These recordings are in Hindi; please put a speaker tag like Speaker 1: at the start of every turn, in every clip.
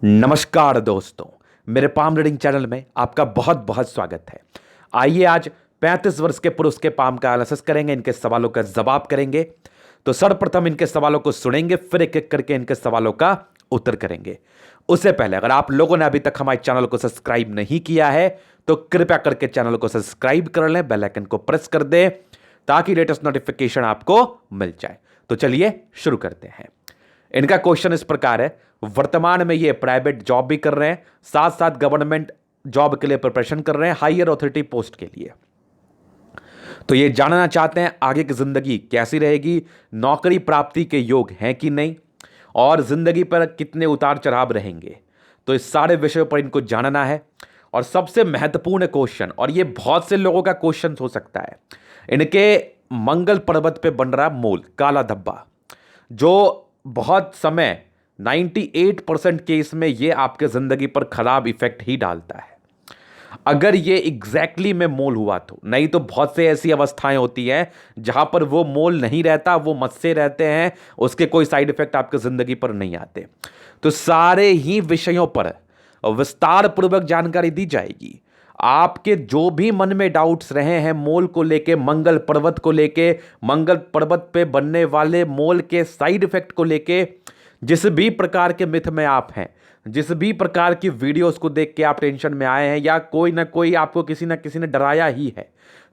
Speaker 1: नमस्कार दोस्तों, मेरे पाम रीडिंग चैनल में आपका बहुत बहुत स्वागत है। आइए आज 35 वर्ष के पुरुष के पाम का एनालिसिस करेंगे, इनके सवालों का जवाब करेंगे। तो सर्वप्रथम इनके सवालों को सुनेंगे, फिर एक एक करके इनके सवालों का उत्तर करेंगे। उससे पहले अगर आप लोगों ने अभी तक हमारे चैनल को सब्सक्राइब नहीं किया है तो कृपया करके चैनल को सब्सक्राइब कर लें, बेल आइकन को प्रेस कर दें ताकि लेटेस्ट नोटिफिकेशन आपको मिल जाए। तो चलिए शुरू करते हैं। इनका क्वेश्चन इस प्रकार है, वर्तमान में ये प्राइवेट जॉब भी कर रहे हैं, साथ साथ गवर्नमेंट जॉब के लिए प्रिपरेशन कर रहे हैं, हायर अथॉरिटी पोस्ट के लिए। तो ये जानना चाहते हैं आगे की जिंदगी कैसी रहेगी, नौकरी प्राप्ति के योग हैं कि नहीं, और जिंदगी पर कितने उतार चढ़ाव रहेंगे। तो इस सारे विषयों पर इनको जानना है। और सबसे महत्वपूर्ण क्वेश्चन, और ये बहुत से लोगों का क्वेश्चन हो सकता है, इनके मंगल पर्वत पे बन रहा मोल काला धब्बा, जो बहुत समय 98% केस में ये आपके जिंदगी पर खराब इफेक्ट ही डालता है अगर ये एग्जैक्टली में मोल हुआ तो। नहीं तो बहुत से ऐसी अवस्थाएं होती हैं जहां पर वो मोल नहीं रहता, वो मत से रहते हैं, उसके कोई साइड इफेक्ट आपके जिंदगी पर नहीं आते। तो सारे ही विषयों पर विस्तार पूर्वक जानकारी दी जाएगी। आपके जो भी मन में डाउट्स रहे हैं मोल को लेके, मंगल पर्वत को लेके, मंगल पर्वत पे बनने वाले मोल के साइड इफेक्ट को लेके, जिस भी प्रकार के मिथ में आप हैं, जिस भी प्रकार की वीडियोस को देख के आप टेंशन में आए हैं या कोई ना कोई आपको किसी ना किसी ने डराया ही है,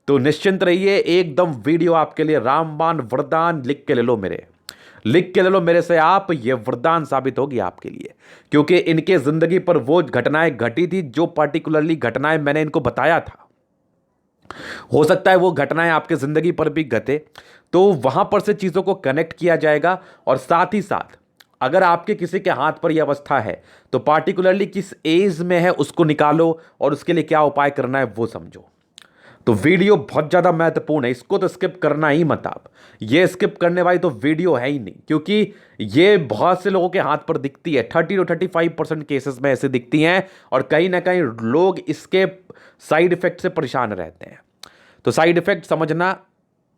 Speaker 1: तो निश्चिंत रहिए, एकदम वीडियो आपके लिए रामबाण वरदान। लिख के ले लो मेरे से आप, ये वरदान साबित होगी आपके लिए। क्योंकि इनके जिंदगी पर वो घटनाएं घटी थी जो पार्टिकुलरली घटनाएं मैंने इनको बताया था। हो सकता है वो घटनाएं आपके जिंदगी पर भी घटे, तो वहां पर से चीजों को कनेक्ट किया जाएगा। और साथ ही साथ अगर आपके किसी के हाथ पर यह अवस्था है तो पार्टिकुलरली किस एज में है उसको निकालो और उसके लिए क्या उपाय करना है वो समझो। तो वीडियो बहुत ज़्यादा महत्वपूर्ण है, इसको तो स्किप करना ही मत आप। ये स्किप करने वाली तो वीडियो है ही नहीं, क्योंकि ये बहुत से लोगों के हाथ पर दिखती है। 30 to 35% केसेस में ऐसे दिखती हैं और कहीं ना कहीं लोग इसके साइड इफेक्ट से परेशान रहते हैं। तो साइड इफेक्ट समझना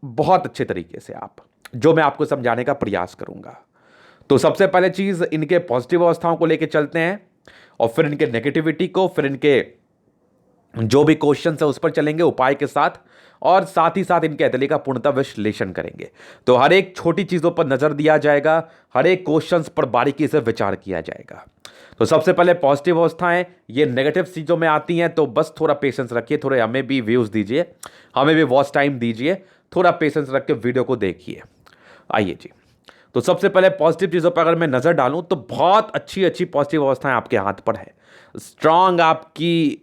Speaker 1: बहुत अच्छे तरीके से आप, जो मैं आपको समझाने का प्रयास करूंगा। तो सबसे पहले चीज़, इनके पॉजिटिव अवस्थाओं को लेकर चलते हैं और फिर इनके नेगेटिविटी को, फिर इनके जो भी क्वेश्चन है उस पर चलेंगे उपाय के साथ, और साथ ही साथ इनके एथली का पूर्णतः विश्लेषण करेंगे। तो हर एक छोटी चीज़ों पर नज़र दिया जाएगा, हर एक क्वेश्चंस पर बारीकी से विचार किया जाएगा। तो सबसे पहले पॉजिटिव अवस्थाएं, ये नेगेटिव चीज़ों में आती हैं, तो बस थोड़ा पेशेंस रखिए, थोड़े हमें भी व्यूज़ दीजिए, हमें भी वॉच टाइम दीजिए, थोड़ा पेशेंस रख के वीडियो को देखिए। आइए जी। तो सबसे पहले पॉजिटिव चीज़ों पर अगर मैं नज़र डालूं तो बहुत अच्छी अच्छी पॉजिटिव अवस्थाएं आपके हाथ पर है। स्ट्रांग आपकी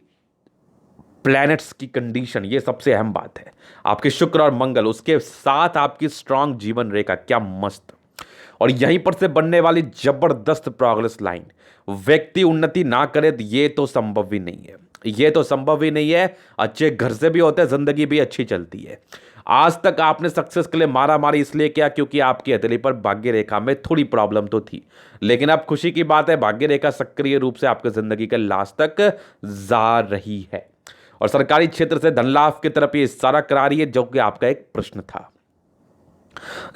Speaker 1: प्लैनेट्स की कंडीशन, ये सबसे अहम बात है। आपके शुक्र और मंगल, उसके साथ आपकी स्ट्रांग जीवन रेखा, क्या मस्त। और यहीं पर से बनने वाली जबरदस्त प्रोग्रेस लाइन। व्यक्ति उन्नति ना करे तो ये तो संभव ही नहीं है, ये तो संभव ही नहीं है। अच्छे घर से भी होते हैं, जिंदगी भी अच्छी चलती है। आज तक आपने सक्सेस के लिए मारा मारी इसलिए क्या, क्योंकि आपकी हथेली पर भाग्य रेखा में थोड़ी प्रॉब्लम तो थी, लेकिन अब खुशी की बात है भाग्य रेखा सक्रिय रूप से आपकी जिंदगी के लास्ट तक जा रही है और सरकारी क्षेत्र से धन लाभ की तरफ ये इशारा करा रही है, जो कि आपका एक प्रश्न था।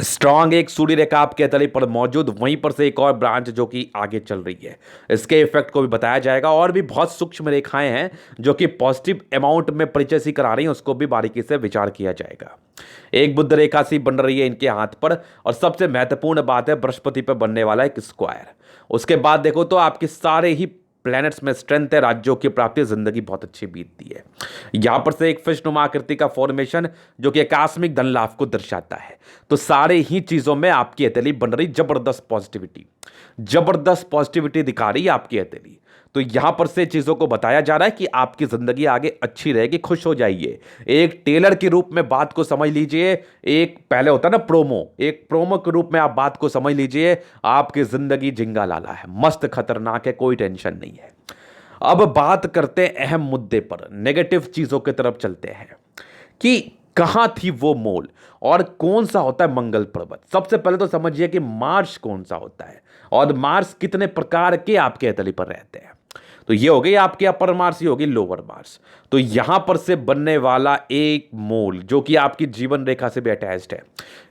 Speaker 1: स्ट्रांग एक सूर्य रेखा आपके तले पर मौजूद, वहीं पर से एक और ब्रांच जो कि आगे चल रही है, इसके इफेक्ट को भी बताया जाएगा। और भी बहुत सूक्ष्म रेखाएं हैं जो कि पॉजिटिव अमाउंट में परिचय सी करा रही हैं, उसको भी बारीकी से विचार किया जाएगा। एक बुध रेखा सी बन रही है इनके हाथ पर, और सबसे महत्वपूर्ण बात है बृहस्पति पर बनने वाला एक स्क्वायर। उसके बाद देखो तो आपके सारे ही प्लैनेट्स में स्ट्रेंथ है, राज्यों की प्राप्ति, जिंदगी बहुत अच्छी बीतती है। यहां पर से एक फिश नुमा आकृति का फॉर्मेशन जो कि आकस्मिक धन लाभ को दर्शाता है। तो सारे ही चीजों में आपकी हथेली बन रही, जबरदस्त पॉजिटिविटी, जबरदस्त पॉजिटिविटी दिखा रही है आपकी हथेली। तो यहां पर से चीजों को बताया जा रहा है कि आपकी जिंदगी आगे अच्छी रहेगी, खुश हो जाइए। एक टेलर के रूप में बात को समझ लीजिए, एक पहले होता ना प्रोमो, एक प्रोमो के रूप में आप बात को समझ लीजिए। आपकी जिंदगी जिंगा लाला है, मस्त खतरनाक है, कोई टेंशन नहीं है। अब बात करते हैं अहम मुद्दे पर, नेगेटिव चीजों की तरफ चलते हैं कि कहां थी वो मोल और कौन सा होता है मंगल पर्वत। सबसे पहले तो समझिए कि मार्स कौन सा होता है और मार्स कितने प्रकार के आपके तली पर रहते हैं। तो ये हो गई आपके अपर मार्स, ये होगी लोअर मार्स। तो यहां पर से बनने वाला एक मोल जो कि आपकी जीवन रेखा से भी अटैच्ड है,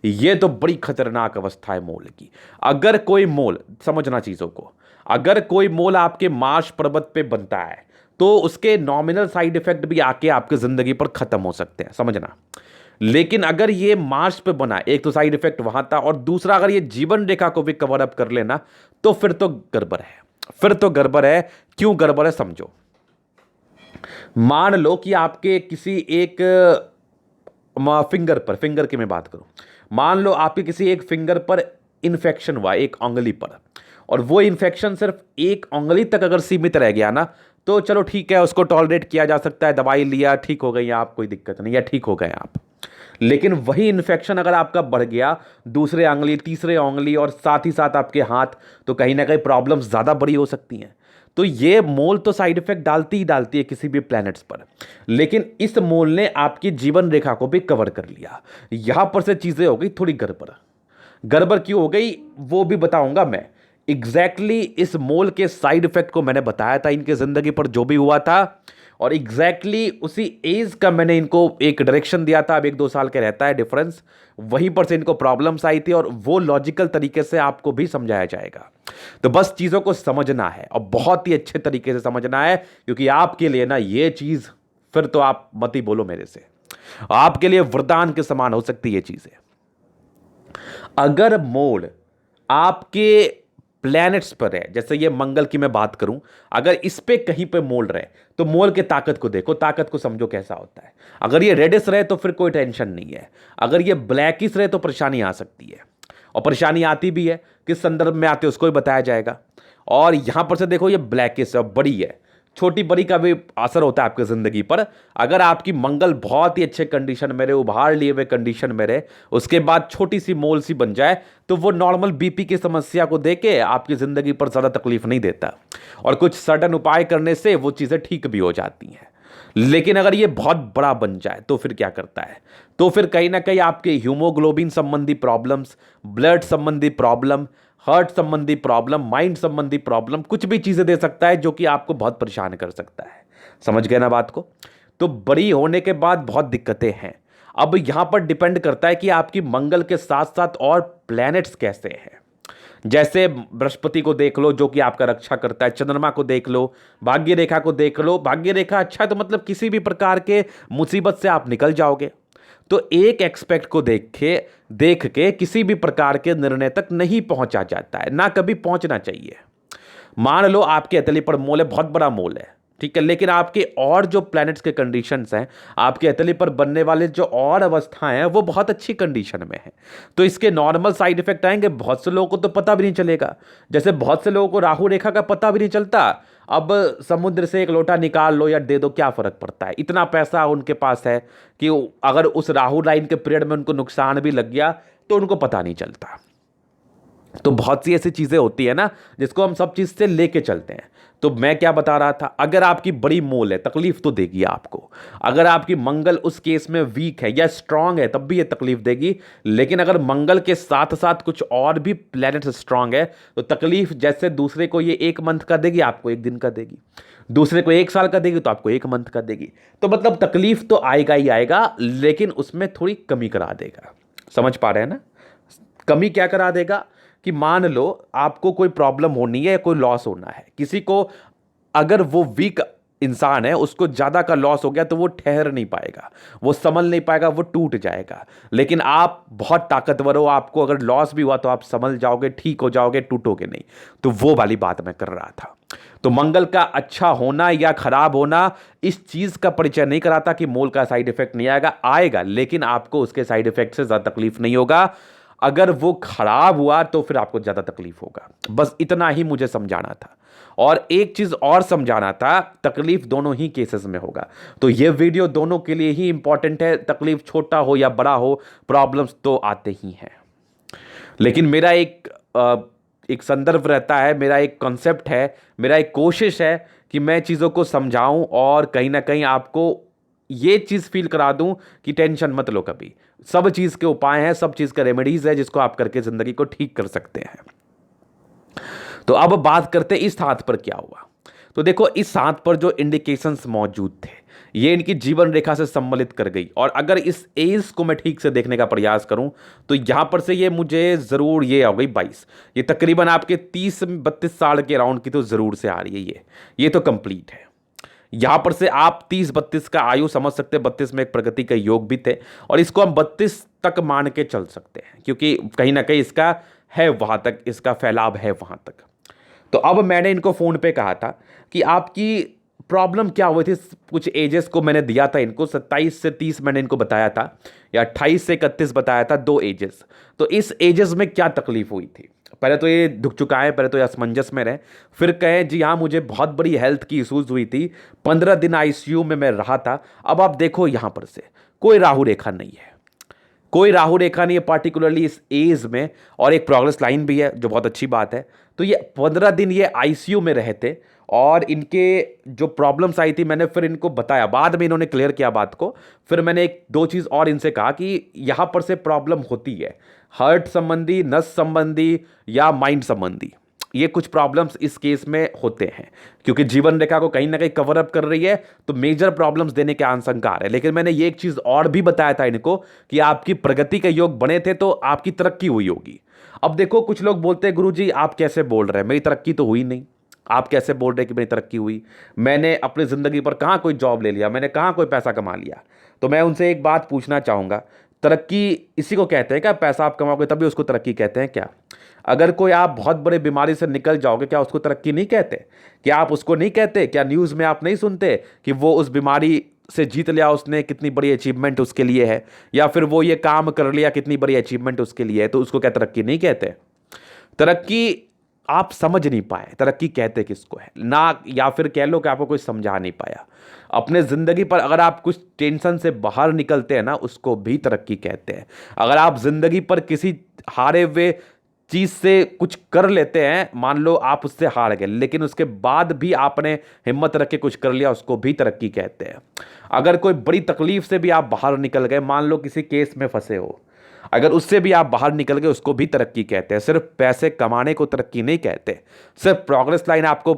Speaker 1: ये तो बड़ी खतरनाक अवस्था है मोल की। अगर कोई मोल, समझना चीजों को, अगर कोई मोल आपके मार्स पर्वत पे बनता है तो उसके नॉमिनल साइड इफेक्ट भी आके आपकी जिंदगी पर खत्म हो सकते हैं, समझना। लेकिन अगर ये मार्स पे बना, एक तो साइड इफेक्ट वहां था और दूसरा अगर ये जीवन रेखा को भी कवर अप कर लेना तो फिर तो गड़बड़ है, फिर तो गड़बड़ है। क्यों गड़बड़ है समझो। मान लो कि आपके किसी एक फिंगर पर, फिंगर की मैं बात करूं, मान लो आपके किसी एक फिंगर पर इन्फेक्शन हुआ, एक उंगली पर, और वो इन्फेक्शन सिर्फ एक उंगली तक अगर सीमित रह गया ना तो चलो ठीक है, उसको टॉलरेट किया जा सकता है, दवाई लिया, ठीक हो गई आप, कोई दिक्कत नहीं, या ठीक हो गए आप। लेकिन वही इन्फेक्शन अगर आपका बढ़ गया दूसरे उंगली, तीसरे उंगली और साथ ही साथ आपके हाथ, तो कहीं ना कहीं प्रॉब्लम्स ज़्यादा बड़ी हो सकती हैं। तो ये मोल तो साइड इफेक्ट डालती ही डालती है किसी भी प्लैनेट्स पर, लेकिन इस मोल ने आपकी जीवन रेखा को भी कवर कर लिया। यहां पर से चीज़ें हो गई थोड़ी गड़बड़। गड़बड़ क्यों हो गई वो भी बताऊंगा मैं। एग्जैक्टली इस मोल के साइड इफेक्ट को मैंने बताया था इनके जिंदगी पर जो भी हुआ था, और एग्जैक्टली उसी एज का मैंने इनको एक डायरेक्शन दिया था। अब 1-2 साल का रहता है डिफरेंस, वहीं पर से इनको प्रॉब्लम्स आई थी और वो लॉजिकल तरीके से आपको भी समझाया जाएगा। तो बस चीज़ों को समझना है और बहुत ही अच्छे तरीके से समझना है, क्योंकि आपके लिए ना ये चीज़, फिर तो आप मत ही बोलो मेरे से, आपके लिए वरदान के समान हो सकती है ये चीज़ें। अगर मोल आपके प्लैनेट्स पर है, जैसे ये मंगल की मैं बात करूं, अगर इस पे कहीं पे मोल रहे तो मोल के ताकत को देखो, ताकत को समझो कैसा होता है। अगर ये रेडिश रहे तो फिर कोई टेंशन नहीं है, अगर ये ब्लैकिश रहे तो परेशानी आ सकती है, और परेशानी आती भी है, किस संदर्भ में आती है उसको भी बताया जाएगा। और यहां पर से देखो ये ब्लैकिश है, बड़ी है, छोटी बड़ी का भी असर होता है आपकी ज़िंदगी पर। अगर आपकी मंगल बहुत ही अच्छे कंडीशन में रहे, उभार लिए हुए कंडीशन में रहे, उसके बाद छोटी सी मोल सी बन जाए, तो वो नॉर्मल बीपी की समस्या को देके आपकी ज़िंदगी पर ज़्यादा तकलीफ नहीं देता, और कुछ सडन उपाय करने से वो चीज़ें ठीक भी हो जाती हैं। लेकिन अगर ये बहुत बड़ा बन जाए तो फिर क्या करता है, तो फिर कहीं ना कहीं आपके हीमोग्लोबिन संबंधी प्रॉब्लम्स, ब्लड संबंधी प्रॉब्लम, हार्ट संबंधी प्रॉब्लम, माइंड संबंधी प्रॉब्लम, कुछ भी चीज़ें दे सकता है जो कि आपको बहुत परेशान कर सकता है। समझ गए ना बात को। तो बड़ी होने के बाद बहुत दिक्कतें हैं। अब यहां पर डिपेंड करता है कि आपकी मंगल के साथ साथ और प्लैनेट्स कैसे हैं। जैसे बृहस्पति को देख लो जो कि आपका रक्षा करता है, चंद्रमा को देख लो, भाग्य रेखा को देख लो। भाग्य रेखा अच्छा है तो मतलब किसी भी प्रकार के मुसीबत से आप निकल जाओगे। तो एक एक्सपेक्ट को देख के किसी भी प्रकार के निर्णय तक नहीं पहुंचा जाता है, ना कभी पहुंचना चाहिए। मान लो आपके हथेली पर मोल है, बहुत बड़ा मोल है, ठीक है, लेकिन आपके और जो प्लैनेट्स के कंडीशंस हैं, आपके हथेली पर बनने वाले जो और अवस्थाएं हैं वो बहुत अच्छी कंडीशन में है, तो इसके नॉर्मल साइड इफेक्ट आएंगे। बहुत से लोगों को तो पता भी नहीं चलेगा, जैसे बहुत से लोगों को राहु रेखा का पता भी नहीं चलता। अब समुद्र से एक लोटा निकाल लो या दे दो, क्या फर्क पड़ता है, इतना पैसा उनके पास है कि अगर उस राहु लाइन के पीरियड में उनको नुकसान भी लग गया तो उनको पता नहीं चलता। तो बहुत सी ऐसी चीजें होती है ना जिसको हम सब चीज से लेके चलते हैं। तो मैं क्या बता रहा था, अगर आपकी बड़ी मोल है तकलीफ तो देगी आपको। अगर आपकी मंगल उस केस में वीक है या स्ट्रांग है तब भी ये तकलीफ देगी। लेकिन अगर मंगल के साथ साथ कुछ और भी प्लैनेट स्ट्रांग है तो तकलीफ जैसे दूसरे को ये 1 मंथ का देगी, आपको 1 दिन का देगी, दूसरे को 1 साल का देगी तो आपको 1 मंथ का देगी। तो मतलब तकलीफ तो आएगा ही आएगा, लेकिन उसमें थोड़ी कमी करा देगा। समझ पा रहे हैं ना। कमी क्या करा देगा कि मान लो आपको कोई प्रॉब्लम होनी है, कोई लॉस होना है किसी को, अगर वो वीक इंसान है उसको ज्यादा का लॉस हो गया तो वो ठहर नहीं पाएगा, वो संभल नहीं पाएगा, वो टूट जाएगा। लेकिन आप बहुत ताकतवर हो, आपको अगर लॉस भी हुआ तो आप संभल जाओगे, ठीक हो जाओगे, टूटोगे नहीं। तो वो वाली बात मैं कर रहा था। तो मंगल का अच्छा होना या खराब होना इस चीज का परिचय नहीं कराता कि मोल का साइड इफेक्ट नहीं आएगा, लेकिन आपको उसके साइड इफेक्ट से ज्यादा तकलीफ नहीं होगा। अगर वो खराब हुआ तो फिर आपको ज्यादा तकलीफ होगा। बस इतना ही मुझे समझाना था। और एक चीज और समझाना था, तकलीफ दोनों ही केसेस में होगा। तो ये वीडियो दोनों के लिए ही इंपॉर्टेंट है, तकलीफ छोटा हो या बड़ा हो, प्रॉब्लम्स तो आते ही हैं। लेकिन मेरा एक संदर्भ रहता है, मेरा एक कॉन्सेप्ट है, मेरा एक कोशिश है कि मैं चीज़ों को समझाऊं और कहीं ना कहीं आपको ये चीज़ फील करा दूं कि टेंशन मत लो कभी। सब चीज़ के उपाय हैं, सब चीज़ का रेमेडीज है जिसको आप करके ज़िंदगी को ठीक कर सकते हैं। तो अब बात करते इस हाथ पर क्या हुआ। तो देखो इस हाथ पर जो इंडिकेशंस मौजूद थे ये इनकी जीवन रेखा से सम्मिलित कर गई, और अगर इस एज को मैं ठीक से देखने का प्रयास करूं तो यहां पर से ये मुझे जरूर ये आ गई 22, ये तकरीबन आपके 30-32 साल के अराउंड की तो जरूर से आ रही है ये तो कंप्लीट है। यहां पर से आप 30-32 का आयु समझ सकते हैं, 32 में एक प्रगति का योग भी थे, और इसको हम 32 तक मान के चल सकते हैं क्योंकि कहीं ना कहीं इसका है वहां तक, इसका फैलाव है वहां तक। तो अब मैंने इनको फोन पे कहा था कि आपकी प्रॉब्लम क्या हुई थी, कुछ एजेस को मैंने दिया था इनको, 27 से 30 मैंने इनको बताया था, या 28 से 31 बताया था, 2 एजेस। तो इस एजेस में क्या तकलीफ हुई थी, पहले तो ये दुख चुका है, पहले तो ये असमंजस में रहे, फिर कहें जी हाँ मुझे बहुत बड़ी हेल्थ की इश्यूज हुई थी, 15 दिन आईसीयू में मैं रहा था। अब आप देखो यहां पर से कोई राहु रेखा नहीं है, कोई राहु रेखा नहीं है पार्टिकुलरली इस एज में, और एक प्रोग्रेस लाइन भी है जो बहुत अच्छी बात है। तो ये 15 दिन ये आईसीयू में रहे थे, और इनके जो प्रॉब्लम्स आई थी मैंने फिर इनको बताया, बाद में इन्होंने क्लियर किया बात को। फिर मैंने एक दो चीज़ और इनसे कहा कि यहाँ पर से प्रॉब्लम होती है हार्ट संबंधी, नस संबंधी या माइंड संबंधी, ये कुछ प्रॉब्लम्स इस केस में होते हैं क्योंकि जीवन रेखा को कहीं ना कहीं कवर अप कर रही है, तो मेजर प्रॉब्लम्स देने के आशंका है। लेकिन मैंने ये एक चीज़ और भी बताया था इनको कि आपकी प्रगति के योग बने थे तो आपकी तरक्की हुई होगी। अब देखो कुछ लोग बोलते हैं गुरुजी आप कैसे बोल रहे हैं, मेरी तरक्की तो हुई नहीं, आप कैसे बोल रहे हैं कि मेरी तरक्की हुई, मैंने अपनी ज़िंदगी पर कहाँ कोई जॉब ले लिया, मैंने कहाँ कोई पैसा कमा लिया। तो मैं उनसे एक बात पूछना चाहूँगा, तरक्की इसी को कहते हैं क्या, पैसा आप कमाओगे तभी उसको तरक्की कहते हैं क्या? अगर कोई आप बहुत बड़े बीमारी से निकल जाओगे क्या उसको तरक्की नहीं कहते? क्या आप उसको नहीं कहते? क्या न्यूज़ में आप नहीं सुनते कि वो उस बीमारी से जीत लिया, उसने कितनी बड़ी अचीवमेंट उसके लिए है, या फिर वो ये काम कर लिया कितनी बड़ी अचीवमेंट उसके लिए है, तो उसको क्या तरक्की नहीं कहते? तरक्की आप समझ नहीं पाए तरक्की कहते किसको है ना, या फिर कह लो कि आपको कोई समझा नहीं पाया। अपने ज़िंदगी पर अगर आप कुछ टेंशन से बाहर निकलते हैं ना उसको भी तरक्की कहते हैं। अगर आप ज़िंदगी पर किसी हारे हुए चीज़ से कुछ कर लेते हैं, मान लो आप उससे हार गए लेकिन उसके बाद भी आपने हिम्मत रख के कुछ कर लिया, उसको भी तरक्की कहते हैं। अगर कोई बड़ी तकलीफ से भी आप बाहर निकल गए, मान लो किसी केस में फंसे हो, अगर उससे भी आप बाहर निकल गए उसको भी तरक्की कहते हैं। सिर्फ पैसे कमाने को तरक्की नहीं कहते, सिर्फ प्रोग्रेस लाइन आपको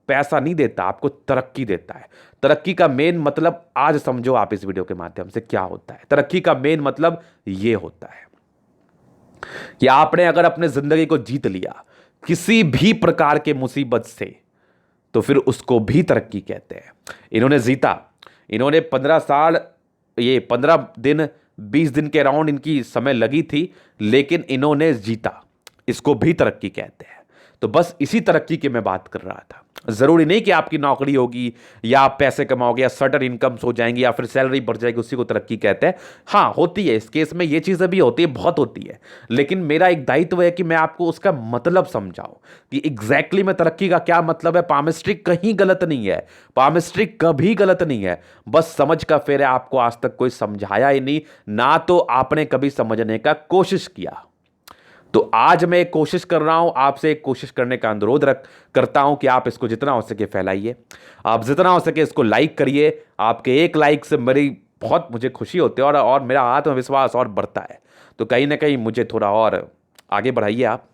Speaker 1: पैसा नहीं देता, आपको तरक्की देता है। तरक्की का मेन मतलब आज समझो आप इस वीडियो के माध्यम से क्या होता है। तरक्की का मेन मतलब ये होता है कि आपने अगर अपने जिंदगी को जीत लिया किसी भी प्रकार के मुसीबत से, तो फिर उसको भी तरक्की कहते हैं। इन्होंने जीता, इन्होंने 15 साल, ये 15 दिन 20 दिन के अराउंड इनकी समय लगी थी, लेकिन इन्होंने जीता, इसको भी तरक्की कहते हैं। तो बस इसी तरक्की की मैं बात कर रहा था। ज़रूरी नहीं कि आपकी नौकरी होगी या आप पैसे कमाओगे या सर्टन इनकम्स हो जाएंगी या फिर सैलरी बढ़ जाएगी उसी को तरक्की कहते हैं। हाँ होती है, इस केस में ये चीज़ें भी होती है, बहुत होती है, लेकिन मेरा एक दायित्व है कि मैं आपको उसका मतलब समझाऊं कि एग्जैक्टली में तरक्की का क्या मतलब है। पामिस्ट्रिक कहीं गलत नहीं है, पामिस्ट्रिक कभी गलत नहीं है, बस समझ का फेर है, आपको आज तक कोई समझाया ही नहीं, ना तो आपने कभी समझने का कोशिश किया। तो आज मैं एक कोशिश कर रहा हूं, आपसे एक कोशिश करने का अनुरोध करता हूं कि आप इसको जितना हो सके फैलाइए, आप जितना हो सके इसको लाइक करिए। आपके एक लाइक से मेरी बहुत मुझे खुशी होती है और मेरा आत्मविश्वास और बढ़ता है। तो कहीं ना कहीं मुझे थोड़ा और आगे बढ़ाइए आप।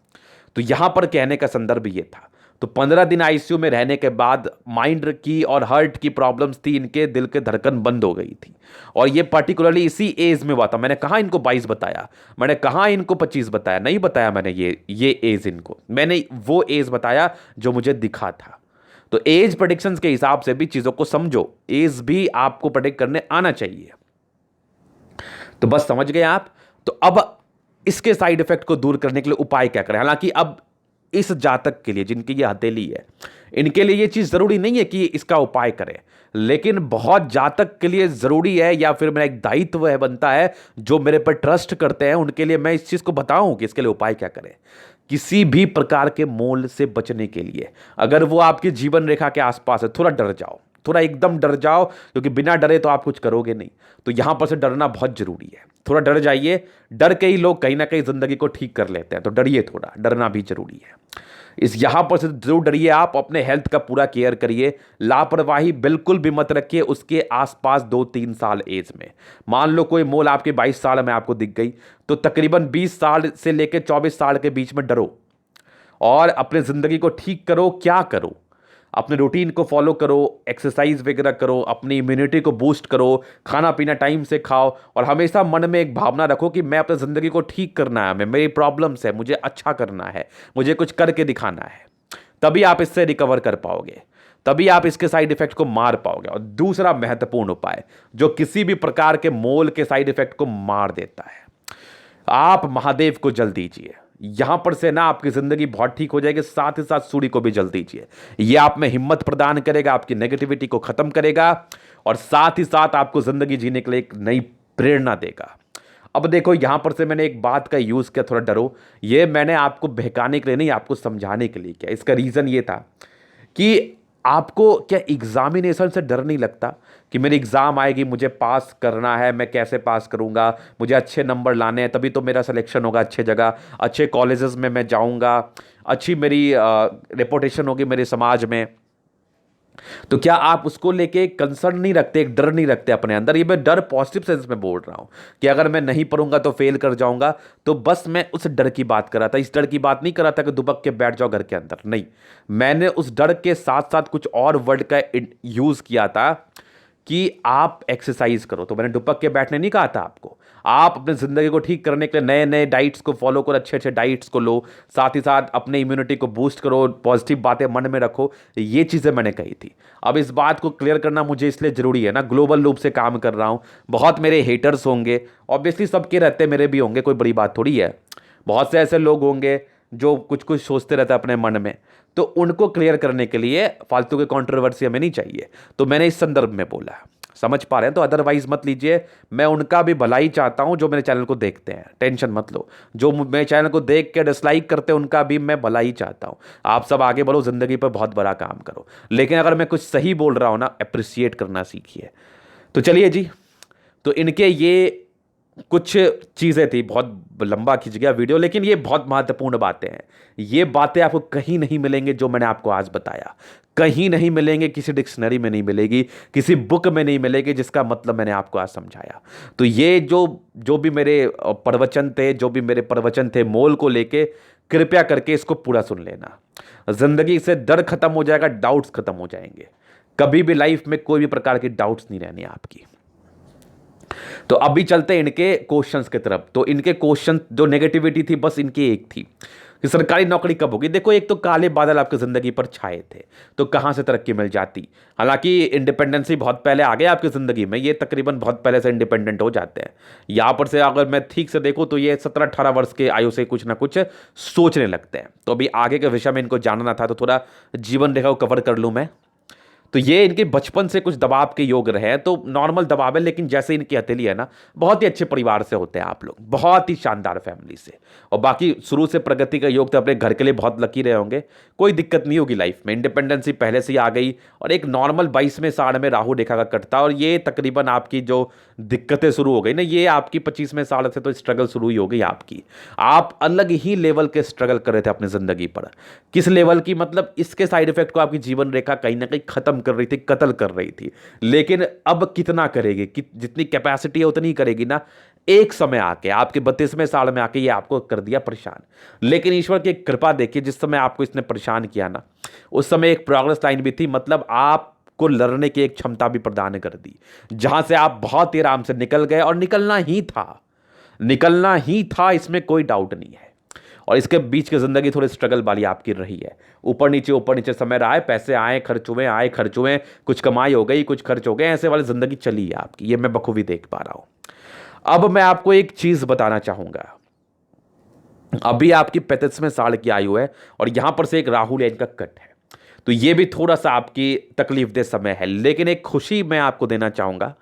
Speaker 1: तो यहां पर कहने का संदर्भ ये था। तो 15 दिन आईसीयू में रहने के बाद माइंड की और हार्ट की प्रॉब्लम्स थी, इनके दिल के धड़कन बंद हो गई थी, और ये पर्टिकुलरली इसी एज में हुआ था। मैंने कहा इनको 22 बताया, मैंने कहा इनको 25 बताया, नहीं बताया मैंने ये एज, इनको मैंने वो एज बताया जो मुझे दिखा था। तो एज प्रेडिक्शंस के हिसाब से भी चीज़ों को समझो, एज भी आपको प्रेडिक्ट करने आना चाहिए। तो बस समझ गए आप। तो अब इसके साइड इफेक्ट को दूर करने के लिए उपाय क्या करें। हालांकि अब इस जातक के लिए जिनकी ये हथेली है, इनके लिए ये चीज़ ज़रूरी नहीं है कि इसका उपाय करें, लेकिन बहुत जातक के लिए ज़रूरी है, या फिर मेरा एक दायित्व है, बनता है, जो मेरे पर ट्रस्ट करते हैं उनके लिए मैं इस चीज़ को बताऊं कि इसके लिए उपाय क्या करें। किसी भी प्रकार के मोल से बचने के लिए, अगर वो आपकी जीवन रेखा के आसपास है, थोड़ा डर जाओ, थोड़ा एकदम डर जाओ, क्योंकि बिना डरे तो आप कुछ करोगे नहीं। तो यहां पर से डरना बहुत जरूरी है, थोड़ा डर जाइए। डर के ही लोग कहीं ना कहीं जिंदगी को ठीक कर लेते हैं, तो डरिए, थोड़ा डरना भी जरूरी है। इस यहां पर से जरूर डरिए आप, अपने हेल्थ का पूरा केयर करिए, लापरवाही बिल्कुल भी मत रखिए उसके आसपास 2-3 साल एज में। मान लो कोई मोल आपके 22 साल में आपको दिख गई, तो तकरीबन 20 साल से लेकर 24 साल के बीच में डरो और अपने जिंदगी को ठीक करो। क्या करो? अपने रूटीन को फॉलो करो, एक्सरसाइज वगैरह करो, अपनी इम्यूनिटी को बूस्ट करो, खाना पीना टाइम से खाओ, और हमेशा मन में एक भावना रखो कि मैं अपनी ज़िंदगी को ठीक करना है, मेरी प्रॉब्लम्स है, मुझे अच्छा करना है, मुझे कुछ करके दिखाना है। तभी आप इससे रिकवर कर पाओगे, तभी आप इसके साइड इफेक्ट को मार पाओगे। और दूसरा महत्वपूर्ण उपाय जो किसी भी प्रकार के मोल के साइड इफेक्ट को मार देता है, आप महादेव को जल दीजिए। यहां पर से ना आपकी जिंदगी बहुत ठीक हो जाएगी, साथ ही साथ सूर्य को भी जल दीजिए। यह आप में हिम्मत प्रदान करेगा, आपकी नेगेटिविटी को खत्म करेगा, और साथ ही साथ आपको जिंदगी जीने के लिए एक नई प्रेरणा देगा। अब देखो, यहां पर से मैंने एक बात का यूज किया, थोड़ा डरो, ये मैंने आपको बहकाने के लिए नहीं, आपको समझाने के लिए किया। इसका रीजन ये था कि आपको क्या एग्जामिनेशन से डर नहीं लगता कि मेरी एग्ज़ाम आएगी, मुझे पास करना है, मैं कैसे पास करूंगा, मुझे अच्छे नंबर लाने हैं, तभी तो मेरा सिलेक्शन होगा अच्छे जगह, अच्छे कॉलेजेस में मैं जाऊंगा, अच्छी मेरी रेपुटेशन होगी मेरे समाज में। तो क्या आप उसको लेके कंसर्न नहीं रखते, एक डर नहीं रखते अपने अंदर? ये मैं डर पॉजिटिव सेंस में बोल रहा हूं कि अगर मैं नहीं पढ़ूंगा तो फेल कर जाऊंगा। तो बस मैं उस डर की बात कर रहा था, इस डर की बात नहीं कर रहा था कि दुबक के बैठ जाओ घर के अंदर, नहीं। मैंने उस डर के साथ साथ कुछ और वर्ड का यूज किया था कि आप एक्सरसाइज करो। तो मैंने दुबक के बैठने नहीं कहा था आपको, आप अपनी ज़िंदगी को ठीक करने के लिए नए नए डाइट्स को फॉलो करो, अच्छे अच्छे डाइट्स को लो, साथ ही साथ अपने इम्यूनिटी को बूस्ट करो, पॉजिटिव बातें मन में रखो। ये चीज़ें मैंने कही थी। अब इस बात को क्लियर करना मुझे इसलिए ज़रूरी है ना, ग्लोबल रूप से काम कर रहा हूँ, बहुत मेरे हेटर्स होंगे, ऑब्वियसली सबके रहते, मेरे भी होंगे, कोई बड़ी बात थोड़ी है। बहुत से ऐसे लोग होंगे जो कुछ कुछ सोचते रहते हैं अपने मन में, तो उनको क्लियर करने के लिए फालतू की कंट्रोवर्सी हमें नहीं चाहिए। तो मैंने इस संदर्भ में बोला, समझ पा रहे हैं? तो अदरवाइज मत लीजिए, मैं उनका भी भलाई चाहता हूं जो मेरे चैनल को देखते हैं, टेंशन मत लो। जो मेरे चैनल को देख के डिसलाइक करते हैं उनका भी मैं भलाई चाहता हूं। आप सब आगे बढ़ो, जिंदगी पर बहुत बड़ा काम करो, लेकिन अगर मैं कुछ सही बोल रहा हूं ना, अप्रिसिएट करना सीखिए। तो चलिए जी, तो इनके ये कुछ चीज़ें थी, बहुत लंबा खिंच गया वीडियो, लेकिन ये बहुत महत्वपूर्ण बातें हैं। ये बातें आपको कहीं नहीं मिलेंगे जो मैंने आपको आज बताया, कहीं नहीं मिलेंगे, किसी डिक्शनरी में नहीं मिलेगी, किसी बुक में नहीं मिलेगी, जिसका मतलब मैंने आपको आज समझाया। तो ये जो भी मेरे प्रवचन थे मोल को लेके, कृपया करके इसको पूरा सुन लेना। जिंदगी से डर खत्म हो जाएगा, डाउट्स खत्म हो जाएंगे। कभी भी लाइफ में कोई भी प्रकार की डाउट्स नहीं रहनी आपकी। तो अभी चलते हैं इनके क्वेश्चंस की तरफ। तो इनके क्वेश्चन जो नेगेटिविटी थी, बस इनकी एक थी कि सरकारी नौकरी कब होगी। देखो, एक तो काले बादल आपकी जिंदगी पर छाए थे, तो कहां से तरक्की मिल जाती। हालांकि इंडिपेंडेंस ही बहुत पहले आ गया आपकी जिंदगी में, ये तकरीबन बहुत पहले से इंडिपेंडेंट हो जाते हैं। यहां पर से अगर मैं ठीक से देखूं तो ये 17-18 वर्ष के आयु से कुछ ना कुछ सोचने लगते हैं। तो अभी आगे के विषय में इनको जानना था, तो थोड़ा जीवन रेखा को कवर कर लूं मैं। तो ये इनके बचपन से कुछ दबाव के योग रहे हैं, तो नॉर्मल दबाव है, लेकिन जैसे इनकी हथेली है ना, बहुत ही अच्छे परिवार से होते हैं आप लोग, बहुत ही शानदार फैमिली से। और बाकी शुरू से प्रगति का योग, तो अपने घर के लिए बहुत लकी रहे होंगे, कोई दिक्कत नहीं होगी लाइफ में। इंडिपेंडेंसी पहले से ही आ गई, और एक नॉर्मल 22वें साल में राहु रेखा का कटता, और ये तकरीबन आपकी जो दिक्कतें शुरू हो गई ना, ये आपकी 25वें साल से तो स्ट्रगल शुरू ही हो गई आपकी। आप अलग ही लेवल के स्ट्रगल कर रहे थे अपनी जिंदगी पर। किस लेवल की, मतलब इसके साइड इफेक्ट को आपकी जीवन रेखा कहीं ना कहीं खत्म कर रही थी, कत्ल कर रही थी। लेकिन अब कितना करेगी, कि जितनी कैपेसिटी है उतनी ही करेगी ना। एक समय आके आपके 32वें साल में आके ये आपको कर दिया परेशान। लेकिन ईश्वर की कृपा देखिए, जिस समय आपको इसने परेशान किया ना, उस समय एक प्रोग्रेस लाइन भी थी, मतलब आपको लड़ने की एक क्षमता भी प्रदान कर दी, जहां से आप बहुत ही आराम से निकल गए। और निकलना ही था, इसमें कोई डाउट नहीं है। और इसके बीच की जिंदगी थोड़ी स्ट्रगल वाली आपकी रही है, ऊपर नीचे समय रहा है, पैसे आए खर्च हुए, कुछ कमाई हो गई, कुछ खर्च हो गए, ऐसे वाली जिंदगी चली है आपकी, ये मैं बखूबी देख पा रहा हूं। अब मैं आपको एक चीज बताना चाहूंगा। अभी आपकी 35वें साल की आयु है, और यहां पर से एक राहु लाइन का कट है, तो ये भी थोड़ा सा आपकी तकलीफ दे समय है। लेकिन एक खुशी मैं आपको देना चाहूंगा,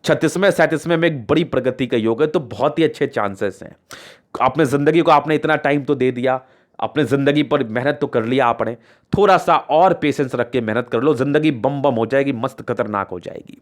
Speaker 1: 36वें 37वें में एक बड़ी प्रगति का योग है, तो बहुत ही अच्छे चांसेस हैं। अपने जिंदगी को आपने इतना टाइम तो दे दिया, अपने जिंदगी पर मेहनत तो कर लिया आपने, थोड़ा सा और पेशेंस रख के मेहनत कर लो, जिंदगी बम बम हो जाएगी, मस्त खतरनाक हो जाएगी।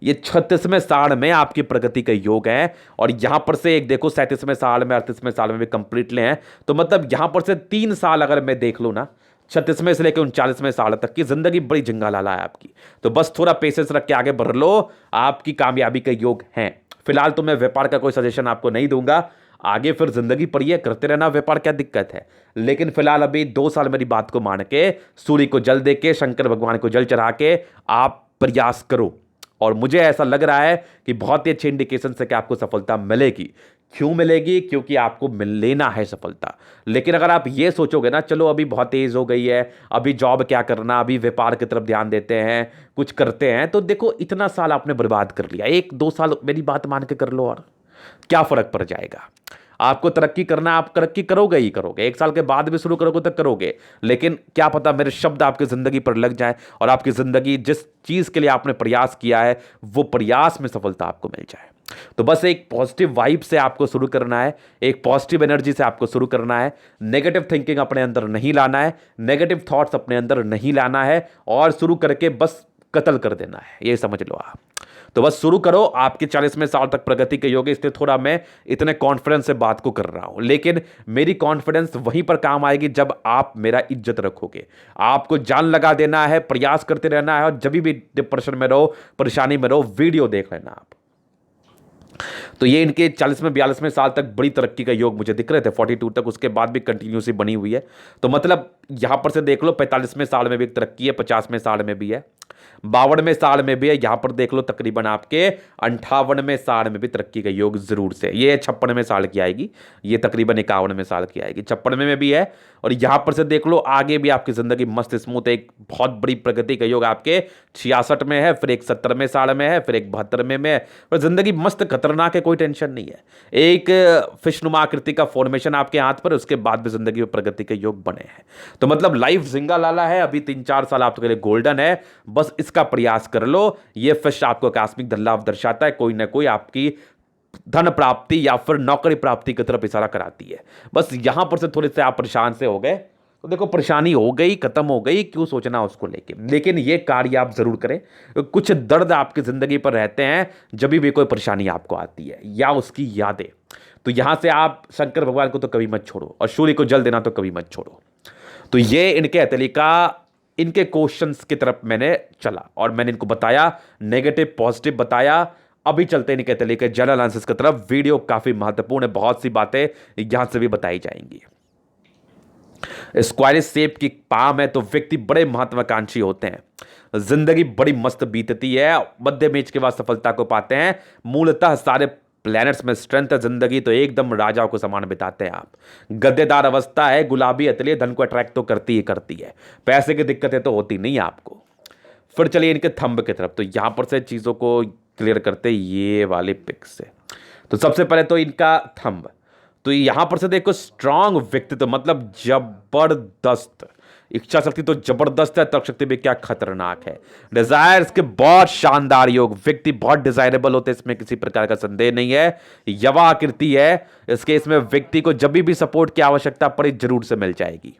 Speaker 1: ये 36वें साल में आपकी प्रगति का योग है, और यहां पर से एक देखो 37वें साल में 38वें साल में भी कंप्लीट ले हैं, तो मतलब यहां पर से 3 साल अगर मैं देख लूं ना, 36वें से लेकर 39वें साल तक की जिंदगी बड़ी जंगालाला है आपकी। तो बस थोड़ा पेशेंस रख के आगे बढ़ लो, आपकी कामयाबी का योग है। फिलहाल तो मैं व्यापार का कोई सजेशन आपको नहीं दूंगा, आगे फिर जिंदगी पड़ी है, करते रहना व्यापार, क्या दिक्कत है। लेकिन फिलहाल अभी 2 साल मेरी बात को मान के, सूर्य को जल दे के, शंकर भगवान को जल चढ़ा के आप प्रयास करो। और मुझे ऐसा लग रहा है कि बहुत ही अच्छे इंडिकेशन से कि आपको सफलता मिलेगी। क्यों मिलेगी? क्योंकि आपको मिल लेना है सफलता। लेकिन अगर आप ये सोचोगे ना, चलो अभी बहुत तेज हो गई है, अभी जॉब क्या करना, अभी व्यापार की तरफ ध्यान देते हैं, कुछ करते हैं, तो देखो इतना साल आपने बर्बाद कर लिया। 1-2 साल मेरी बात मान के कर लो, और क्या फर्क पड़ जाएगा। आपको तरक्की करना, आप तरक्की करोगे ही करोगे, 1 साल के बाद भी शुरू करोगे तो करोगे। लेकिन क्या पता मेरे शब्द आपकी जिंदगी पर लग जाए और आपकी जिंदगी जिस चीज के लिए आपने प्रयास किया है वो प्रयास में सफलता आपको मिल जाए। तो बस एक पॉजिटिव वाइब से आपको शुरू करना है, एक पॉजिटिव एनर्जी से आपको शुरू करना है। नेगेटिव थिंकिंग अपने अंदर नहीं लाना है, नेगेटिव थॉट्स अपने अंदर नहीं लाना है, और शुरू करके बस कत्ल कर देना है, ये समझ लो आप। तो बस शुरू करो। आपके 40वें साल तक प्रगति के योग है, इसलिए थोड़ा मैं इतने कॉन्फिडेंस से बात को कर रहा हूं। लेकिन मेरी कॉन्फिडेंस वहीं पर काम आएगी जब आप मेरा इज्जत रखोगे। आपको जान लगा देना है, प्रयास करते रहना है, और जब भी डिप्रेशन में रहो, परेशानी में रहो, वीडियो देख लेना आप। तो ये इनके 40वें 42वें साल तक बड़ी तरक्की का योग मुझे दिख रहे थे, 42 तक, उसके बाद भी कंटिन्यूसली बनी हुई है। तो मतलब यहां पर से देख लो, 45वें साल में भी एक तरक्की है, 50वें साल में भी है, 52वें साल में भी है। यहां पर देख लो तकरीबन आपके 58वें साल में भी तरक्की का योग जरूर से। ये 56वें साल की आएगी, ये तकरीबन 51वें साल की आएगी, 56वें में भी है। और यहां पर से देख लो आगे भी आपकी जिंदगी मस्त स्मूथ, एक बहुत बड़ी प्रगति का योग आपके 66 में है, फिर एक 70वें साल में है, फिर एक 72वें में है। और जिंदगी मस्त खतरनाक है, कोई टेंशन नहीं है। एक फिशनुमा आकृति का फॉर्मेशन आपके हाथ पर, उसके बाद भी जिंदगी में प्रगति के योग बने हैं। तो मतलब लाइफ जिंगा लाला है, अभी 3-4 साल आपके लिए गोल्डन है। बस इसका प्रयास कर लो। ये फिश आपको आकस्मिक धन लाभ दर्शाता है, कोई ना कोई आपकी धन प्राप्ति या फिर नौकरी प्राप्ति की तरफ इशारा कराती है। बस यहां पर से थोड़े से आप परेशान से हो गए, तो देखो परेशानी हो गई, खत्म हो गई, क्यों सोचना उसको लेके। लेकिन ये कार्य आप जरूर करें। कुछ दर्द आपकी जिंदगी पर रहते हैं जब भी कोई परेशानी आपको आती है, या उसकी यादें, तो यहां से आप शंकर भगवान को तो कभी मत छोड़ो, और सूर्य को जल देना तो कभी मत छोड़ो। तो ये इनके हथेली का, इनके क्वेश्चंस की तरफ मैंने चला और मैंने इनको बताया, नेगेटिव पॉजिटिव बताया। अभी चलते हैं इनके हथेली के जनरल आंसर्स की तरफ। वीडियो काफी महत्वपूर्ण है, बहुत सी बातें यहां से भी बताई जाएंगी। स्क्वायर शेप की पाम है तो व्यक्ति बड़े महत्वाकांक्षी होते हैं, जिंदगी बड़ी मस्त बीतती है, मध्य मेज के बाद सफलता को पाते हैं। मूलतः सारे प्लैनेट्स में स्ट्रेंथ है, जिंदगी तो एकदम राजाओं को समान बिताते हैं आप। गद्देदार अवस्था है, गुलाबी हथेली धन को अट्रैक्ट तो करती ही करती है, पैसे की दिक्कतें तो होती नहीं आपको। फिर चलिए इनके थंब की तरफ। तो यहां पर से चीजों को क्लियर करते ये वाले पिक से। तो सबसे पहले तो इनका थंब, तो यहां पर से देखो स्ट्रांग व्यक्तित्व, मतलब जबरदस्त इच्छा शक्ति तो जबरदस्त है, तर्क शक्ति भी क्या खतरनाक है। डिजायर्स के बहुत शानदार योग, व्यक्ति बहुत डिजायरेबल होते हैं, इसमें किसी प्रकार का संदेह नहीं है। यवा आकृति है इसके, इसमें व्यक्ति को जब भी सपोर्ट की आवश्यकता पड़े जरूर से मिल जाएगी।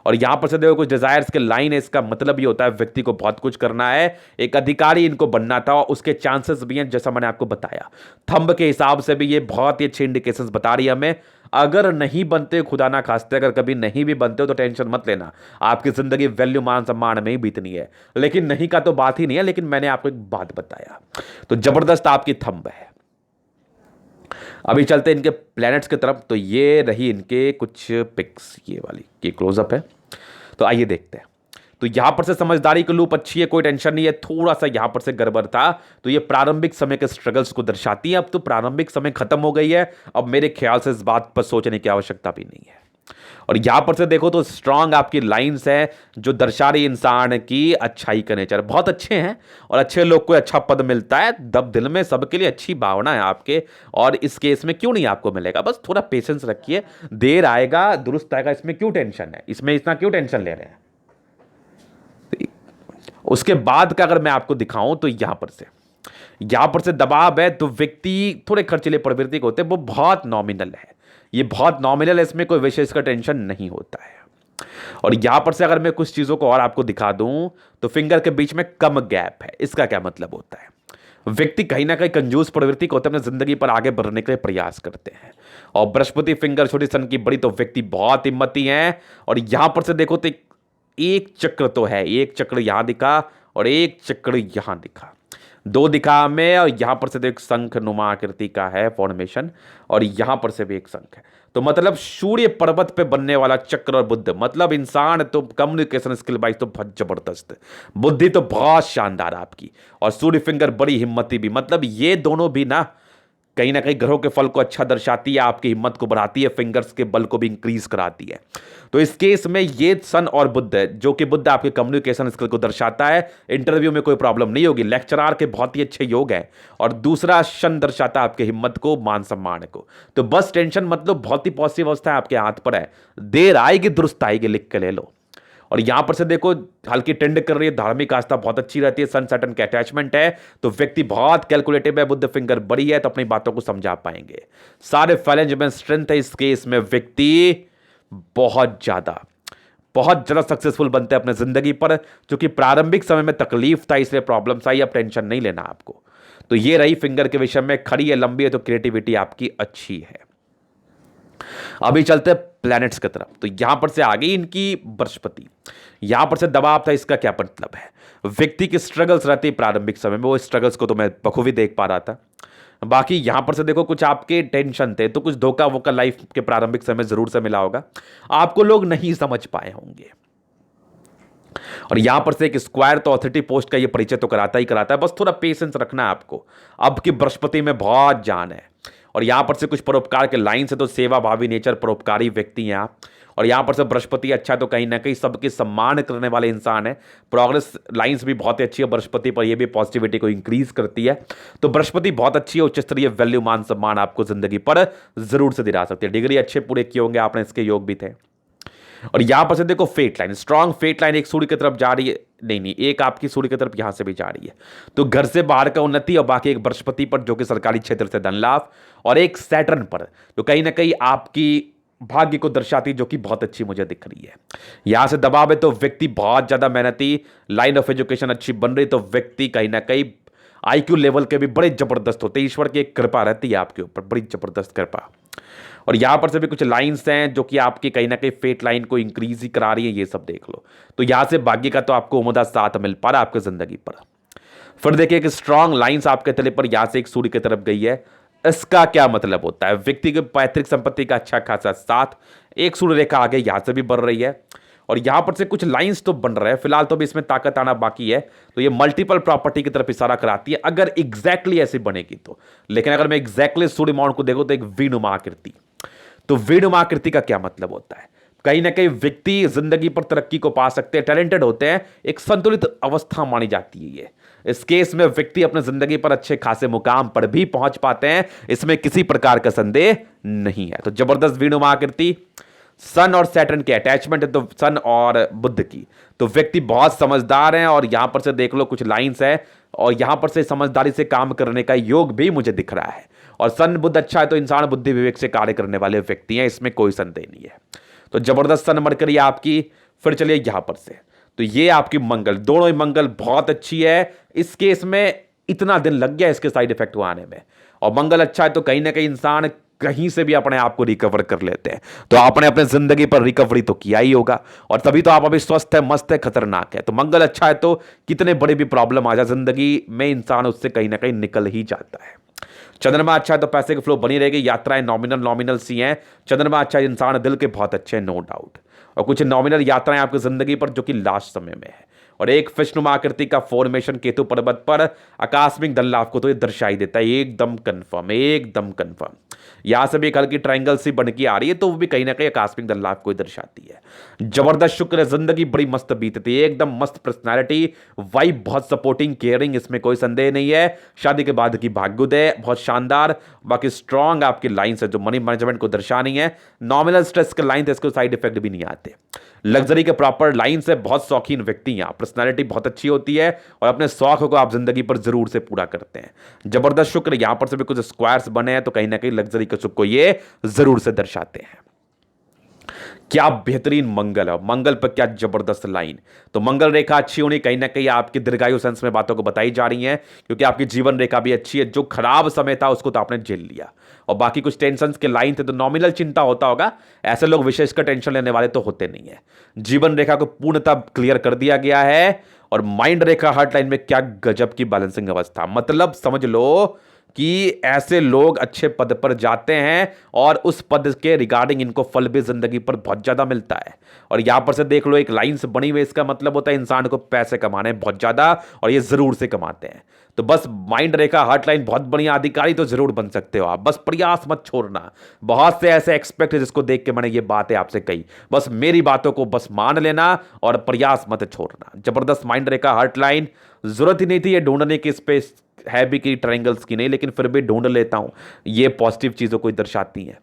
Speaker 1: और यहां पर से देखो कुछ डिजायर्स के लाइन है, इसका मतलब ये होता है व्यक्ति को बहुत कुछ करना है, एक अधिकारी इनको बनना था, और उसके चांसेस भी हैं जैसा मैंने आपको बताया। थंब के हिसाब से भी ये बहुत ही अच्छे इंडिकेशंस बता रही है हमें। अगर नहीं बनते, खुदा ना खास्ते अगर कभी नहीं भी बनते हो तो टेंशन मत लेना, आपकी जिंदगी वैल्यू मान सम्मान में ही बीतनी है। लेकिन नहीं का तो बात ही नहीं है, लेकिन मैंने आपको एक बात बताया। तो जबरदस्त आपकी थंब है। अभी चलते हैं इनके प्लैनेट्स की तरफ। तो ये रही इनके कुछ पिक्स, ये वाली ये क्लोजअप है। तो आइए देखते हैं। तो यहां पर से समझदारी की लूप अच्छी है, कोई टेंशन नहीं है। थोड़ा सा यहां पर से गड़बड़ था, तो ये प्रारंभिक समय के स्ट्रगल्स को दर्शाती है। अब तो प्रारंभिक समय खत्म हो गई है, अब मेरे ख्याल से इस बात पर सोचने की आवश्यकता भी नहीं है। और यहां पर से देखो तो स्ट्रांग आपकी लाइंस है जो दर्शा रही इंसान की अच्छाई का नेचर बहुत अच्छे हैं, और अच्छे लोग को अच्छा पद मिलता है, दब दिल में सबके लिए अच्छी भावना है आपके। और इस केस में क्यों नहीं आपको मिलेगा, बस थोड़ा पेशेंस रखिए, देर आएगा दुरुस्त आएगा, इसमें क्यों टेंशन है, इसमें इतना क्यों टेंशन ले रहे हैं। उसके बाद का अगर मैं आपको दिखाऊं तो यहां पर से दबाव है, तो व्यक्ति थोड़े खर्चीले प्रवृत्ति के होते हैं, वो बहुत नॉमिनल है, ये बहुत नॉमिनल है, इसमें कोई विशेष का टेंशन नहीं होता है। और यहां पर से अगर मैं कुछ चीजों को और आपको दिखा दूं तो फिंगर के बीच में कम गैप है, इसका क्या मतलब होता है। व्यक्ति कहीं ना कहीं कंजूस प्रवृत्ति को होते हैं, अपनी जिंदगी पर आगे बढ़ने के लिए प्रयास करते हैं। और बृहस्पति फिंगर छोटी सन की बड़ी, तो व्यक्ति बहुत हिम्मती हैं। और यहां पर से देखो तो एक चक्र तो है, एक चक्र यहां दिखा और एक चक्र यहां दिखा। दो दिखा में, और यहां पर से तो एक शंख नुमा आकृति का है फॉर्मेशन, और यहां पर से भी एक शंख है। तो मतलब सूर्य पर्वत पे बनने वाला चक्र और बुद्ध, मतलब इंसान तो कम्युनिकेशन स्किल वाइज तो बहुत जबरदस्त, बुद्धि तो बहुत शानदार आपकी, और सूर्य फिंगर बड़ी हिम्मती भी, मतलब ये दोनों भी ना कहीं ग्रहों के फल को अच्छा दर्शाती है, आपकी हिम्मत को बढ़ाती है, फिंगर्स के बल को भी इंक्रीज कराती है। तो इस केस में ये सन और बुध है, जो कि बुध आपके कम्युनिकेशन स्किल को दर्शाता है, इंटरव्यू में कोई प्रॉब्लम नहीं होगी, लेक्चरार के बहुत ही अच्छे योग है। और दूसरा शन दर्शाता है आपके हिम्मत को, मान सम्मान को। तो बस टेंशन मतलब बहुत ही पॉजिटिव अवस्था है, आपके हाथ पर है, देर आएगी दुरुस्त आएगी, लिख के ले लो। और यहां पर से देखो हल्की टेंड कर रही है, धार्मिक आस्था बहुत अच्छी रहती है, सन सैटर्न का अटैचमेंट है, तो व्यक्ति बहुत कैलकुलेटिव है, बुद्ध फिंगर बड़ी है, तो अपनी बातों को समझा पाएंगे। सारे फैलेंज में स्ट्रेंथ है, इस केस में व्यक्ति बहुत ज्यादा सक्सेसफुल बनते हैं अपने जिंदगी पर। क्योंकि प्रारंभिक समय में तकलीफ था, इसलिए प्रॉब्लम्स आई, अब टेंशन नहीं लेना आपको। तो ये रही फिंगर के विषय में, खड़ी है लंबी है तो क्रिएटिविटी आपकी अच्छी है। अभी चलते हैं प्लैनेट्स की तरफ। तो यहां पर से आ गई इनकी बृहस्पति, यहां पर से दबाव था, इसका क्या मतलब है? व्यक्ति की स्ट्रगल्स रहती प्रारंभिक समय में, वो स्ट्रगल्स को तो मैं बखूबी देख पा रहा था। बाकी यहां पर से देखो कुछ आपके टेंशन थे, तो कुछ धोखा वोखा लाइफ के प्रारंभिक समय जरूर से मिला होगा, आपको लोग नहीं समझ पाए होंगे। और यहां पर से एक स्क्वायर तो अथॉरिटी पोस्ट का ये परिचय तो कराता ही कराता है, बस थोड़ा पेशेंस रखना है आपको। अब की बृहस्पति में बहुत जान है। और यहां पर से कुछ परोपकार के लाइन से तो सेवा भावी नेचर, परोपकारी व्यक्ति हैं आप। और यहां पर से बृहस्पति अच्छा है, तो कहीं ना कहीं सबके सम्मान करने वाले इंसान है। प्रोग्रेस लाइंस भी बहुत अच्छी है बृहस्पति पर, यह भी पॉजिटिविटी को इंक्रीज करती है। तो बृहस्पति बहुत अच्छी है, उच्च स्तरीय वैल्यू मान सम्मान आपको जिंदगी पर जरूर से दिला सकती है। डिग्री अच्छे पूरे किए होंगे आपने, इसके योग भी थे। और यहां पर से देखो fate line, strong fate line, एक सूर्य की तरफ जा रही है, नहीं एक आपकी सूर्य की तरफ यहां से भी जा रही है। तो घर से बाहर का उन्नति, और बाकी एक बृहस्पति पर जो कि सरकारी क्षेत्र से धन लाभ, और एक सैटर्न पर जो कहीं ना कहीं आपकी भाग्य को दर्शाती, जो कि बहुत अच्छी मुझे दिख रही है। यहां से दबाव है तो व्यक्ति बहुत ज्यादा मेहनती, लाइन ऑफ एजुकेशन अच्छी बन रही, तो व्यक्ति कहीं ना कहीं आईक्यू लेवल के भी बड़े जबरदस्त होते हैं। ईश्वर की एक कृपा रहती है आपके ऊपर, बड़ी जबरदस्त कृपा। और यहां पर से भी कुछ लाइंस हैं जो कि आपकी कहीं ना कहीं फेट लाइन को इंक्रीज ही करा रही है, ये सब देख लो। तो यहां से भाग्य का तो आपको उम्दा साथ मिल पा रहा है आपकी जिंदगी पर। फिर देखिए एक स्ट्रांग लाइंस आपके तले पर यहां से एक सूर्य की तरफ गई है, इसका क्या मतलब होता है? व्यक्ति के पैतृक संपत्ति का अच्छा खासा साथ, एक सूर्य रेखा आगे यहां से भी बढ़ रही है, और यहां पर से कुछ लाइंस तो बन रहे हैं, फिलहाल तो भी इसमें ताकत आना बाकी है। तो ये मल्टीपल प्रॉपर्टी की तरफ इशारा कराती है, अगर एग्जैक्टली ऐसी बनेगी तो। लेकिन अगर मैं एग्जैक्टली सूर्य माउंट को देखूं तो एक वीनुमा आकृति, तो वीनुमा आकृति का क्या मतलब होता है? कहीं ना कहीं व्यक्ति जिंदगी पर तरक्की को पा सकते हैं, टैलेंटेड होते हैं, एक संतुलित अवस्था मानी जाती है ये। इस केस में व्यक्ति अपने जिंदगी पर अच्छे खासे मुकाम पर भी पहुंच पाते हैं, इसमें किसी प्रकार का संदेह नहीं है। तो जबरदस्त वीनुमा आकृति, सन और सैटर्न के अटैचमेंट है, तो सन और बुध की, तो व्यक्ति बहुत समझदार हैं। और यहां पर से देख लो कुछ लाइंस है, और यहां पर से समझदारी से काम करने का योग भी मुझे दिख रहा है। और सन बुध अच्छा है, तो इंसान बुद्धि विवेक से कार्य करने वाले व्यक्ति हैं, इसमें कोई संदेह नहीं है। तो जबरदस्त सन मरकरी आपकी। फिर चलिए यहां पर से, तो ये आपकी मंगल, दोनों ही मंगल बहुत अच्छी है। इस केस में इतना दिन लग गया इसके साइड इफेक्ट को आने में, और मंगल अच्छा है तो कहीं ना कहीं इंसान कहीं से भी अपने आप को रिकवर कर लेते हैं। तो आपने अपने जिंदगी पर रिकवरी तो किया ही होगा, और तभी तो आप अभी स्वस्थ है, मस्त है, खतरनाक है। तो मंगल अच्छा है तो कितने बड़े भी प्रॉब्लम आ जाए जिंदगी में, इंसान उससे कहीं ना कहीं निकल ही जाता है। चंद्रमा अच्छा है तो पैसे की फ्लो बनी रहेगी, यात्राएं नॉमिनल सी हैं। चंद्रमा अच्छा है, इंसान दिल के बहुत अच्छे हैं, नो डाउट। और कुछ नॉमिनल यात्राएं आपकी जिंदगी पर जो कि लास्ट समय में है। और एक फिशनुमा आकृति का फॉर्मेशन केतु पर्वत पर आकस्मिक धन लाभ को तो ये दर्शाई देता है, एकदम कंफर्म, एकदम कंफर्म। यहां से भी एक हल्की ट्रायंगल सी बन के आ रही है, तो वो भी कहीं ना कहीं आकस्मिक धन लाभ को दर्शाती है। जबरदस्त शुक्र, जिंदगी बड़ी मस्त बीतती है, एकदम मस्त पर्सनैलिटी, वाइब बहुत सपोर्टिंग केयरिंग, इसमें कोई संदेह नहीं है। शादी के बाद की भाग्योदय बहुत शानदार। बाकी स्ट्रॉन्ग आपकी लाइन्स है जो मनी मैनेजमेंट को दर्शानी है। नॉमिनल स्ट्रेस के लाइन, इसको साइड इफेक्ट भी नहीं आते। लग्जरी के प्रॉपर लाइन से बहुत शौकीन व्यक्ति हैं, पर्सनालिटी बहुत अच्छी होती है, और अपने शौक को आप जिंदगी पर जरूर से पूरा करते हैं। जबरदस्त शुक्र, यहां पर से भी कुछ स्क्वायर्स बने हैं, तो कहीं ना कहीं लग्जरी के सुख को ये जरूर से दर्शाते हैं। क्या बेहतरीन मंगल है, मंगल पर क्या जबरदस्त लाइन। तो मंगल रेखा अच्छी होनी कहीं ना कहीं आपकी दीर्घायु सेंस में बातों को बताई जा रही है, क्योंकि आपकी जीवन रेखा भी अच्छी है। जो खराब समय था उसको तो आपने झेल लिया, और बाकी कुछ टेंशन के लाइन थे तो नॉमिनल चिंता होता होगा, ऐसे लोग विशेष का टेंशन लेने वाले तो होते नहीं है। जीवन रेखा को पूर्णतः क्लियर कर दिया गया है, और माइंड रेखा हार्ट लाइन में क्या गजब की बैलेंसिंग अवस्था, मतलब समझ लो कि ऐसे लोग अच्छे पद पर जाते हैं और उस पद के रिगार्डिंग इनको फल भी जिंदगी पर बहुत ज्यादा मिलता है। और यहां पर से देख लो एक लाइन से बनी हुई, इसका मतलब होता है इंसान को पैसे कमाने हैं बहुत ज्यादा, और ये जरूर से कमाते हैं। तो बस माइंड रेखा हार्ट लाइन बहुत बढ़िया अधिकारी तो जरूर बन सकते हो आप, बस प्रयास मत छोड़ना। बहुत से ऐसे एक्सपेक्ट है जिसको देख के मैंने ये बातें आपसे कही, बस मेरी बातों को बस मान लेना और प्रयास मत छोड़ना। जबरदस्त माइंड रेखा हार्ट लाइन, जरूरत ही नहीं थी ये ढूंढने की स्पेस है भी कि ट्रायंगल्स की नहीं, लेकिन फिर भी ढूंढ लेता हूं, ये पॉजिटिव चीजों को दर्शाती हैं।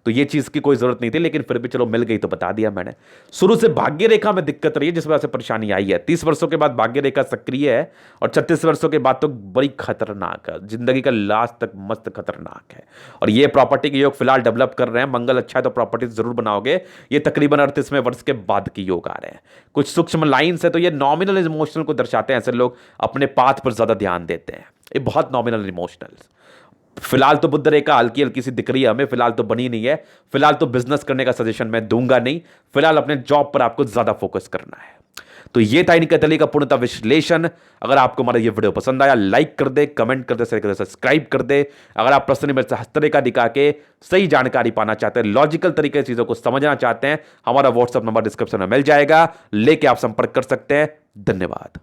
Speaker 1: तो ये चीज की कोई जरूरत नहीं थी, लेकिन फिर भी चलो मिल गई तो बता दिया मैंने। शुरू से भाग्य रेखा में दिक्कत रही है जिस वजह से परेशानी आई है। 30 वर्षों के बाद भाग्य रेखा सक्रिय है और 36 वर्षों के बाद तो बड़ी खतरनाक है, जिंदगी का लास्ट तक मस्त खतरनाक है। और ये प्रॉपर्टी के योग फिलहाल डेवलप कर रहे हैं, मंगल अच्छा है तो प्रॉपर्टी जरूर बनाओगे। ये तकरीबन 38वें वर्ष के बाद की योग आ रहे हैं। कुछ सूक्ष्म लाइन्स है तो ये नॉमिनल इमोशनल को दर्शाते हैं, ऐसे लोग अपने पाथ पर ज्यादा ध्यान देते हैं, ये बहुत नॉमिनल इमोशनल। फिलहाल तो बुध रेखा हल्की हल्की सी दिख रही है हमें, फिलहाल तो बनी नहीं है। फिलहाल तो बिजनेस करने का सजेशन मैं दूंगा नहीं, फिलहाल अपने जॉब पर आपको ज्यादा फोकस करना है। तो ये था इनके तली का पूर्णतः विश्लेषण। अगर आपको हमारा ये वीडियो पसंद आया लाइक कर दे, कमेंट कर दे, शेयर कर दे, सब्सक्राइब कर दे। अगर आप पर्सनली मेरे से हस्तरेखा दिखा के सही जानकारी पाना चाहते हैं, लॉजिकल तरीके से चीजों को समझना चाहते हैं, हमारा व्हाट्सएप नंबर डिस्क्रिप्शन में मिल जाएगा, लेके आप संपर्क कर सकते हैं। धन्यवाद।